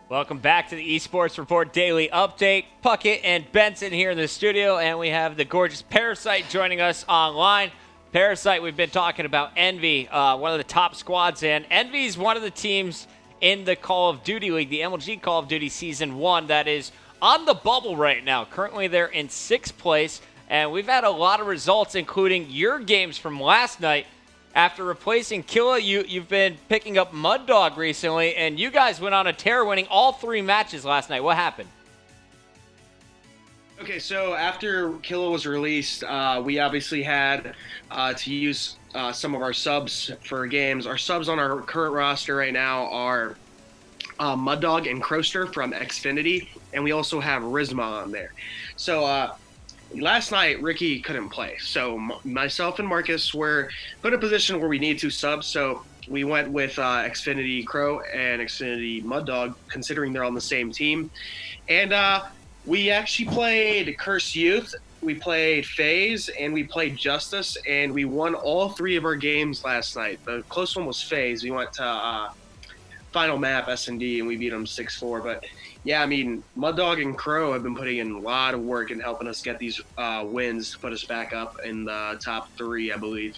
Welcome back to the Esports Report Daily Update. Puckett and Benson here in the studio, and we have the gorgeous Parasite joining us online. Parasite, we've been talking about EnVy, one of the top squads, and EnVy is one of the teams in the Call of Duty League, the MLG Call of Duty Season 1, that is on the bubble right now. Currently, they're in 6th place, and we've had a lot of results, including your games from last night. After replacing Killa, you've been picking up Mud Dog recently, and you guys went on a tear, winning all 3 matches last night. What happened? Okay, so after Killa was released, we obviously had to use some of our subs for games. Our subs on our current roster right now are Mud Dog and Croster from Xfinity, and we also have Rizma on there. So last night, Ricky couldn't play. So myself and Marcus were put in a position where we need 2 subs. So we went with Xfinity Crow and Xfinity Mud Dog, considering they're on the same team. And we actually played Curse Youth, we played FaZe, and we played Justice, and we won all 3 of our games last night. The close one was FaZe. We went to final map S&D, and we beat them 6-4. But yeah, I mean, Mud Dog and Crow have been putting in a lot of work in helping us get these wins to put us back up in the top 3, I believe.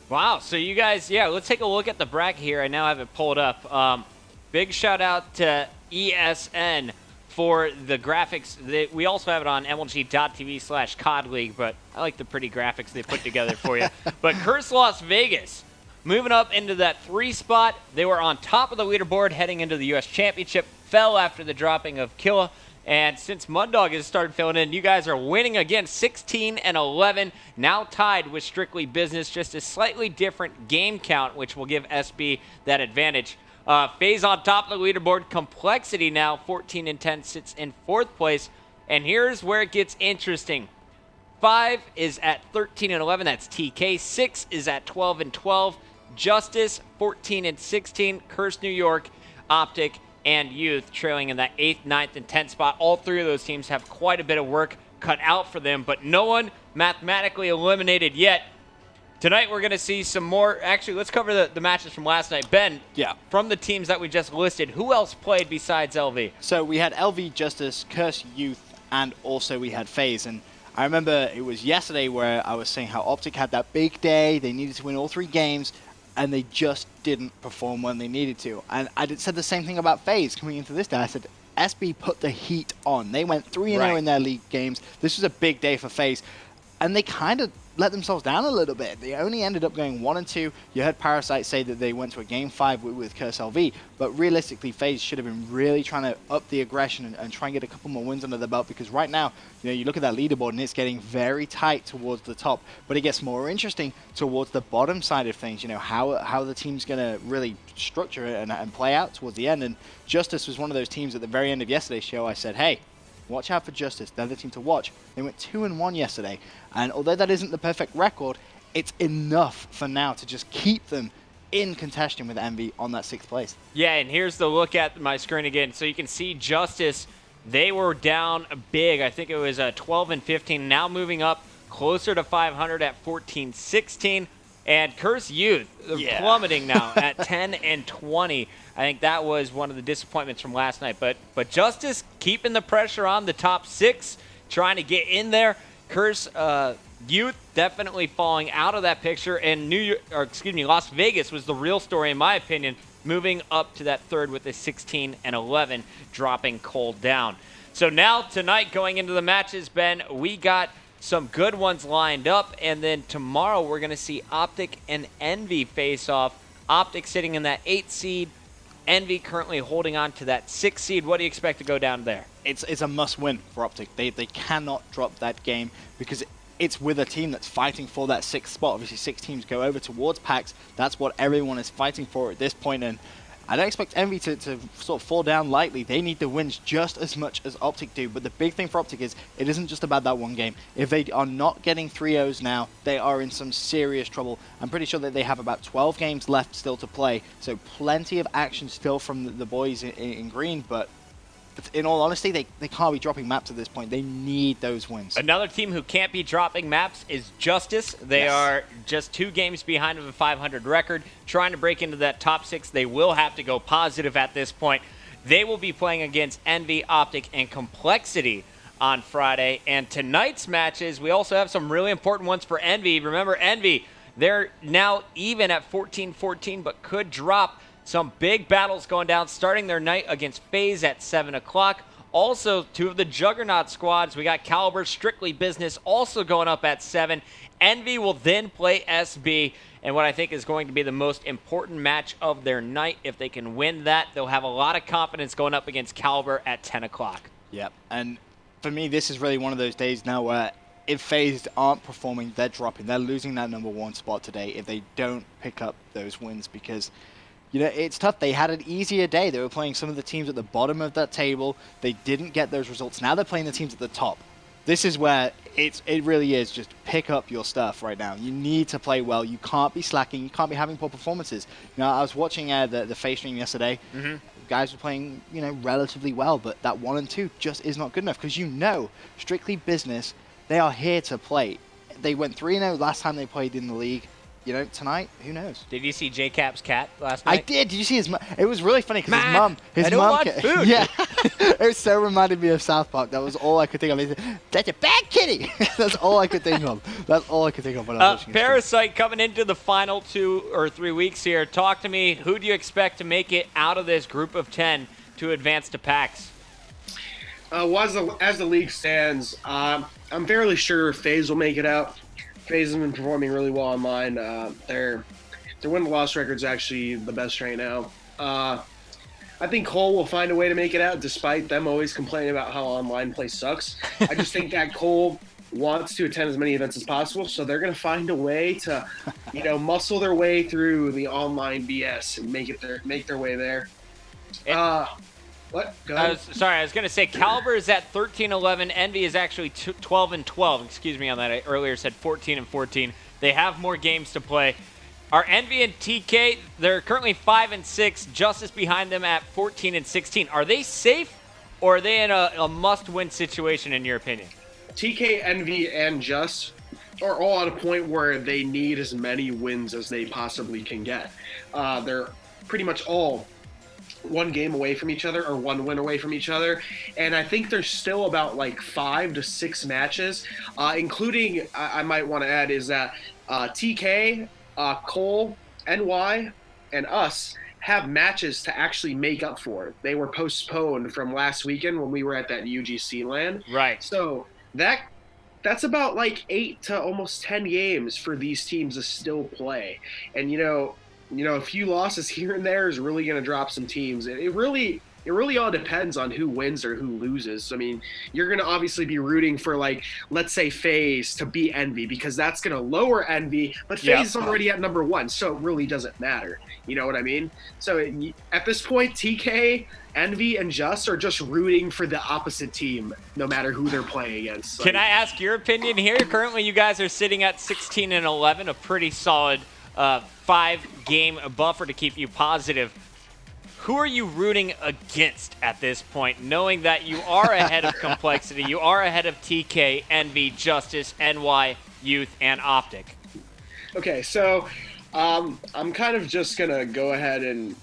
Wow, so you guys, yeah, let's take a look at the bracket here. I now have it pulled up. Big shout out to ESN for the graphics. We also have it on MLG.tv/COD League, but I like the pretty graphics they put together for you. But Curse Las Vegas, moving up into that 3 spot. They were on top of the leaderboard heading into the U.S. Championship, fell after the dropping of Killa. And since Mud Dog has started filling in, you guys are winning again, 16-11, now tied with Strictly Business, just a slightly different game count, which will give SB that advantage. FaZe on top of the leaderboard. Complexity now, 14-10, sits in 4th place. And here's where it gets interesting. 5 is at 13-11, that's TK. 6 is at 12-12. Justice, 14-16. Curse New York, Optic, and Youth trailing in that 8th, 9th, and 10th spot. All 3 of those teams have quite a bit of work cut out for them, but no one mathematically eliminated yet. Tonight we're going to see some more. Actually, let's cover the matches from last night. Ben, from the teams that we just listed, who else played besides LV? So we had LV, Justice, Curse Youth, and also we had FaZe. And I remember it was yesterday where I was saying how Optic had that big day. They needed to win all 3 games, and they just didn't perform when they needed to. And I said the same thing about FaZe coming into this day. I said, SB put the heat on. They went 3-0 in their league games. This was a big day for FaZe. And they kind of let themselves down a little bit. They only ended up going 1-2. You heard Parasite say that they went to a Game 5 with Curse LV, but realistically, FaZe should have been really trying to up the aggression and try and get a couple more wins under the belt, because right now, you look at that leaderboard and it's getting very tight towards the top, but it gets more interesting towards the bottom side of things, how the team's going to really structure it and play out towards the end. And Justice was one of those teams at the very end of yesterday's show. I said, hey, watch out for Justice. They're the team to watch. They went 2-1 yesterday. And although that isn't the perfect record, it's enough for now to just keep them in contention with EnVy on that 6th place. Yeah, and here's the look at my screen again. So you can see Justice, they were down big. I think it was 12-15. Now moving up closer to 500 at 14-16. And Curse Youth plummeting now at 10-20. I think that was one of the disappointments from last night. But Justice keeping the pressure on the top 6, trying to get in there. Curse Youth definitely falling out of that picture. And Las Vegas was the real story, in my opinion, moving up to that 3rd with a 16-11, dropping cold down. So now tonight, going into the matches, Ben, we got some good ones lined up, and then tomorrow we're going to see Optic and EnVy face off. Optic sitting in that 8th seed, EnVy currently holding on to that 6th seed. What do you expect to go down there? It's a must-win for Optic. They cannot drop that game because it's with a team that's fighting for that 6th spot. Obviously, 6 teams go over towards PAX. That's what everyone is fighting for at this point, and I don't expect EnVy to sort of fall down lightly. They need the wins just as much as Optic do. But the big thing for Optic is it isn't just about that one game. If they are not getting 3-0s now, they are in some serious trouble. I'm pretty sure that they have about 12 games left still to play. So plenty of action still from the boys in green. But in all honesty, they can't be dropping maps at this point. They need those wins. Another team who can't be dropping maps is Justice. They are just 2 games behind of a 500 record, trying to break into that top 6. They will have to go positive at this point. They will be playing against EnVy, Optic, and Complexity on Friday. And tonight's matches, we also have some really important ones for EnVy. Remember, EnVy, they're now even at 14-14, but could drop. Some big battles going down, starting their night against FaZe at 7 o'clock. Also, two of the Juggernaut squads, we got Caliber, Strictly Business, also going up at 7. EnVy will then play SB, and what I think is going to be the most important match of their night. If they can win that, they'll have a lot of confidence going up against Caliber at 10 o'clock. Yep, and for me, this is really one of those days now where if FaZe aren't performing, they're dropping. They're losing that #1 spot today if they don't pick up those wins, because it's tough. They had an easier day. They were playing some of the teams at the bottom of that table. They didn't get those results. Now they're playing the teams at the top. This is where it really is just pick up your stuff right now. You need to play well. You can't be slacking. You can't be having poor performances. I was watching the FaZe stream yesterday. Mm-hmm. Guys were playing, relatively well, but that 1 and 2 just is not good enough, because Strictly Business, they are here to play. They went 3-0 last time they played in the league. Tonight, who knows? Did you see J-Cap's cat last night? I did. Did you see his mom? It was really funny because his I don't mom want food. Yeah. It so reminded me of South Park. That was all I could think of. He said, "That's a bad kitty." That's all I could think of. That's all I could think of when I was watching Parasite coming into the final 2 or 3 weeks here. Talk to me. Who do you expect to make it out of this group of 10 to advance to PAX? As the league stands, I'm fairly sure FaZe will make it out. FaZe has been performing really well online. Their win-loss record's actually the best right now. I think Cole will find a way to make it out, despite them always complaining about how online play sucks. I just think that Cole wants to attend as many events as possible, so they're going to find a way to, muscle their way through the online BS and make their way there. What? Go ahead. I was going to say Caliber is at 13-11. EnVy is actually 12-12. Excuse me on that. I earlier said 14-14. They have more games to play. Are EnVy and TK, they're currently 5-6. Justice behind them at 14-16. Are they safe, or are they in a must-win situation, in your opinion? TK, EnVy, and Just are all at a point where they need as many wins as they possibly can get. They're pretty much all one game away from each other, or one win away from each other, and I think there's still about 5 to 6 matches, including, I might want to add, is that TK, Cole, NY, and us have matches to actually make up for. They were postponed from last weekend when we were at that UGC LAN. Right. So that's about 8 to almost 10 games for these teams to still play, and a few losses here and there is really going to drop some teams. It really all depends on who wins or who loses. I mean, you're going to obviously be rooting for, let's say FaZe to beat EnVy, because that's going to lower EnVy, but FaZe is already at #1, so it really doesn't matter. You know what I mean? So at this point, TK, EnVy, and Just are just rooting for the opposite team, no matter who they're playing against. Can I ask your opinion here? Currently, you guys are sitting at 16-11, a pretty solid 5-game buffer to keep you positive. Who are you rooting against at this point, knowing that you are ahead of Complexity, you are ahead of TK, EnVy, Justice, NY, Youth, and Optic? Okay, so I'm kind of just going to go ahead and,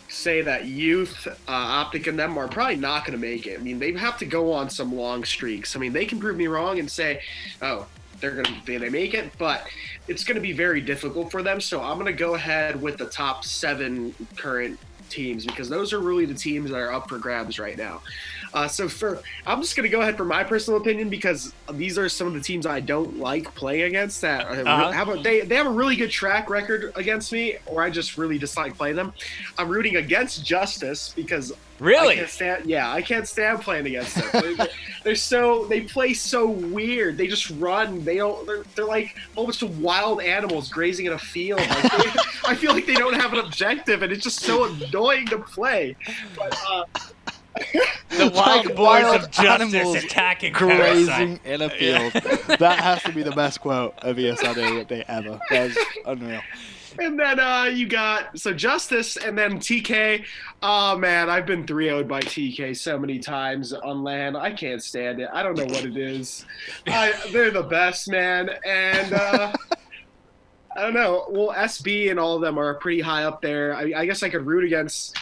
say that Youth, Optic, and them are probably not going to make it. I mean, they have to go on some long streaks. I mean, they can prove me wrong and say, oh, they make it, but it's going to be very difficult for them. So I'm going to go ahead with the top 7 current teams, because those are really the teams that are up for grabs right now. I'm just going to go ahead for my personal opinion, because these are some of the teams I don't like playing against that they have a really good track record against me, or I just really dislike playing them. I'm rooting against Justice, because really, I can't stand playing against them. They play so weird. They just run. They're like a whole bunch of wild animals grazing in a field. I feel like they don't have an objective, and it's just so annoying to play. But the wild boars of Justice attacking grazing in a field. That has to be the best quote of ESL Day ever. That's unreal. And then you got Justice, and then TK. Oh man, I've been 3-0'd by TK so many times on LAN. I can't stand it. I don't know what it is. They're the best, man. And I don't know. Well, SB and all of them are pretty high up there. I guess I could root against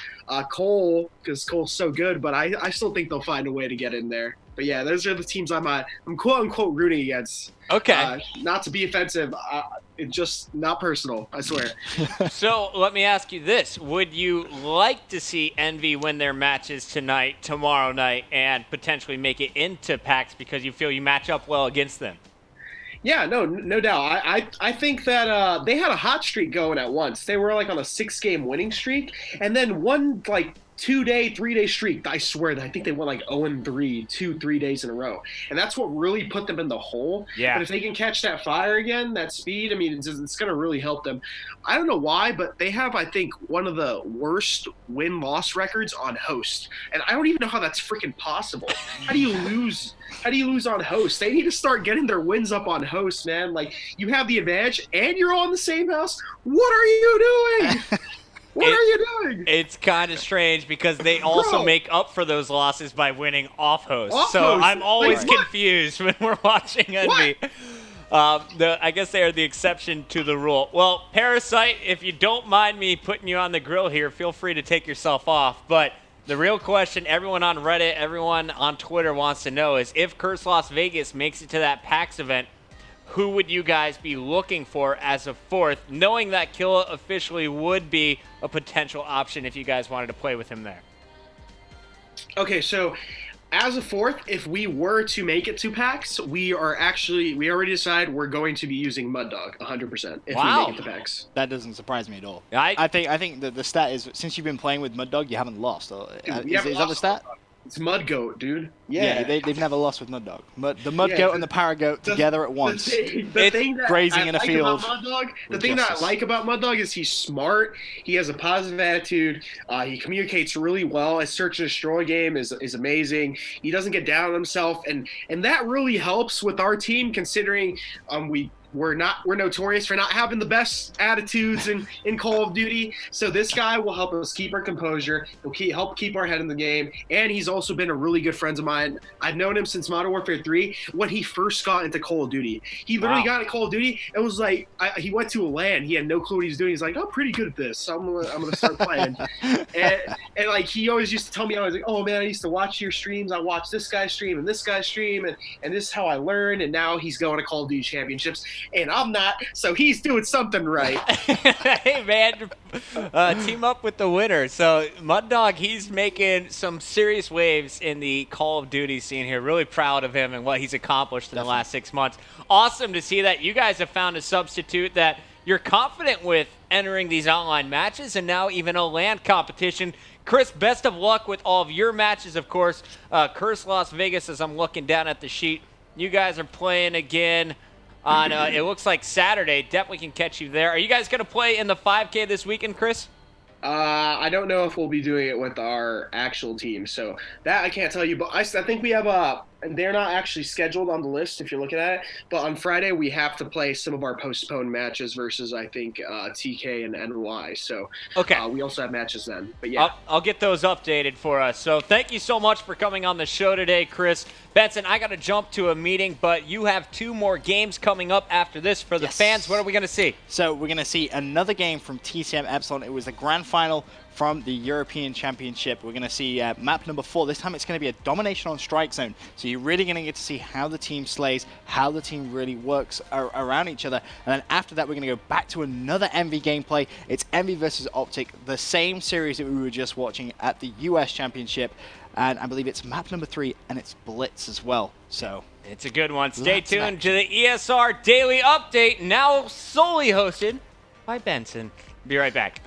Cole, because Cole's so good, but I still think they'll find a way to get in there. But yeah, those are the teams I'm quote unquote rooting against. Okay. Not to be offensive, it's just not personal, I swear. So let me ask you this. Would you like to see EnVy win their matches tonight, tomorrow night, and potentially make it into PAX because you feel you match up well against them? Yeah, no doubt. I think that they had a hot streak going at once. They were like on a 6-game winning streak, and then one like 2-day, 3-day streak. I swear that I think they went like 0-3, 2-3 days in a row, and that's what really put them in the hole. Yeah. But if they can catch that fire again, that speed, I mean, it's going to really help them. I don't know why, but they have, I think, one of the worst win-loss records on host, and I don't even know how that's freaking possible. How do you lose? How do you lose on host? They need to start getting their wins up on host, man. Like, you have the advantage, and you're all in the same house. What are you doing? What are you doing? It's kind of strange because they also make up for those losses by winning off host. Host. I'm always Like, confused when we're watching EnVy. I guess they are the exception to the rule. Well, Parasite, if you don't mind me putting you on the grill here, feel free to take yourself off. But the real question everyone on Reddit, everyone on Twitter wants to know is if Curse Las Vegas makes it to that PAX event, who would you guys be looking for as a fourth, knowing that Killa officially would be a potential option if you guys wanted to play with him there? Okay, so as a fourth, if we were to make it to PAX, we already decided we're going to be using Mud Dog 100% if we make it to PAX. That doesn't surprise me at all. I think that the stat is, since you've been playing with Mud Dog, you haven't lost. Dude, Is that the stat? It's Mud Goat, dude. Yeah, they've never lost with Mud Dog. The Mud Goat and the Para Goat together at once. The thing that grazing I in a like field. About Mud Dog, the thing that I like about Mud Dog is he's smart. He has a positive attitude. He communicates really well. His search and destroy game is amazing. He doesn't get down on himself, and that really helps with our team considering we're notorious for not having the best attitudes in Call of Duty. So this guy will help us keep our composure. He'll help keep our head in the game. And he's also been a really good friend of mine. I've known him since Modern Warfare 3 when he first got into Call of Duty. He literally got into Call of Duty and was like, he went to a LAN. He had no clue what he was doing. He's like, I'm pretty good at this. So I'm gonna start playing. and like he always used to tell me, I was like, oh man, I used to watch your streams. I watched this guy's stream and this guy's stream, and this is how I learned. And now he's going to Call of Duty Championships. And I'm not, so he's doing something right. Hey, man, team up with the winner. So Mud Dog, he's making some serious waves in the Call of Duty scene here. Really proud of him and what he's accomplished in the last 6 months. Awesome to see that you guys have found a substitute that you're confident with entering these online matches and now even a LAN competition. Chris, best of luck with all of your matches, of course. Curse Las Vegas, as I'm looking down at the sheet, you guys are playing again on, it looks like Saturday. Definitely can catch you there. Are you guys going to play in the 5K this weekend, Chris? I don't know if we'll be doing it with our actual team, so that I can't tell you. But I think we have they're not actually scheduled on the list if you're looking at it. But on Friday we have to play some of our postponed matches versus I think TK and NY. So okay, we also have matches then. But yeah, I'll get those updated for us. So thank you so much for coming on the show today, Chris. Benson, I got to jump to a meeting, but you have 2 more games coming up after this for the fans. What are we going to see? So we're going to see another game from TCM Epsilon. It was the grand final from the European Championship. We're going to see map number 4. This time it's going to be a domination on strike zone. So you're really going to get to see how the team slays, how the team really works around each other. And then after that, we're going to go back to another EnVy gameplay. It's EnVy versus Optic, the same series that we were just watching at the US Championship. And I believe it's map number 3, and it's Blitz as well. So it's a good one. Stay tuned to the ESR Daily Update, now solely hosted by Benson. Be right back.